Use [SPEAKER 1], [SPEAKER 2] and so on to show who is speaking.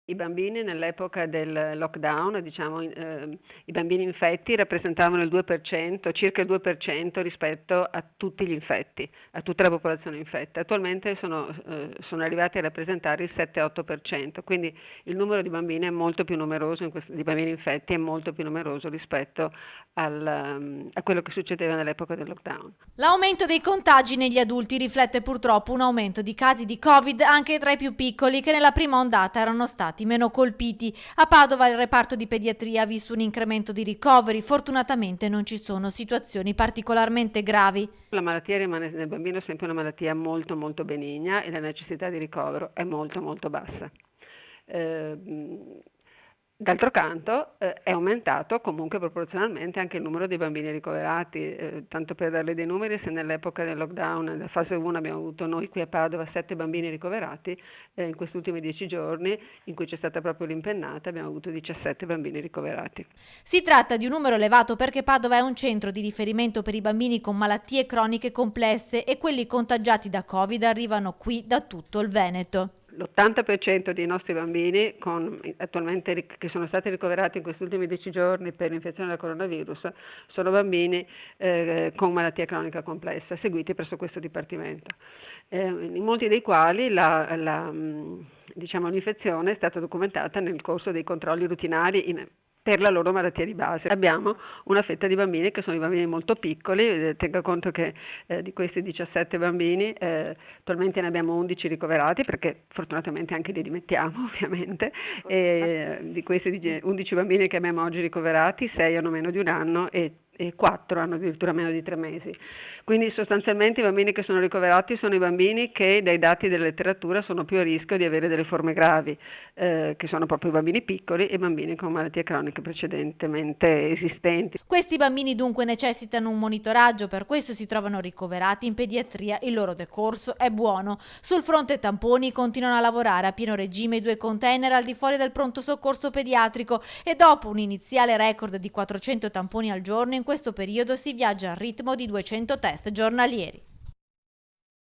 [SPEAKER 1] I bambini nell'epoca del lockdown, diciamo, i bambini infetti rappresentavano il 2%, circa il 2% rispetto a tutti gli infetti, a tutta la popolazione infetta. Attualmente sono arrivati a rappresentare il 7-8%, quindi il numero di bambini è molto più numeroso, di bambini infetti è molto più numeroso rispetto a quello che succedeva nell'epoca del lockdown.
[SPEAKER 2] L'aumento dei contagi negli adulti riflette purtroppo un aumento di casi di Covid anche tra i più piccoli che nella prima ondata erano stati meno colpiti. A Padova il reparto di pediatria ha visto un incremento di ricoveri, fortunatamente non ci sono situazioni particolarmente gravi.
[SPEAKER 1] La malattia rimane nel bambino sempre una malattia molto molto benigna e la necessità di ricovero è molto molto bassa. Ehm, D'altro canto, è aumentato comunque proporzionalmente anche il numero dei bambini ricoverati, tanto per darle dei numeri, se nell'epoca del lockdown, nella fase 1 abbiamo avuto noi qui a Padova 7 bambini ricoverati, in questi ultimi 10 giorni in cui c'è stata proprio l'impennata abbiamo avuto 17 bambini ricoverati.
[SPEAKER 2] Si tratta di un numero elevato perché Padova è un centro di riferimento per i bambini con malattie croniche complesse e quelli contagiati da Covid arrivano qui da tutto il Veneto.
[SPEAKER 1] L'80% dei nostri bambini attualmente che sono stati ricoverati in questi ultimi 10 giorni per l'infezione da coronavirus sono bambini con malattia cronica complessa, seguiti presso questo dipartimento, in molti dei quali diciamo, l'infezione è stata documentata nel corso dei controlli rutinari per la loro malattia di base. Abbiamo una fetta di bambini che sono i bambini molto piccoli, tenga conto che di questi 17 bambini attualmente ne abbiamo 11 ricoverati perché fortunatamente anche li dimettiamo ovviamente, e di questi 11 bambini che abbiamo oggi ricoverati 6 hanno meno di un anno e 4 hanno addirittura meno di 3 mesi. Quindi sostanzialmente i bambini che sono ricoverati sono i bambini che dai dati della letteratura sono più a rischio di avere delle forme gravi, che sono proprio i bambini piccoli e i bambini con malattie croniche precedentemente esistenti.
[SPEAKER 2] Questi bambini dunque necessitano un monitoraggio, per questo si trovano ricoverati in pediatria, il loro decorso è buono. Sul fronte tamponi continuano a lavorare a pieno regime i 2 container al di fuori del pronto soccorso pediatrico e dopo un iniziale record di 400 tamponi al giorno in questo periodo si viaggia al ritmo di 200 test giornalieri.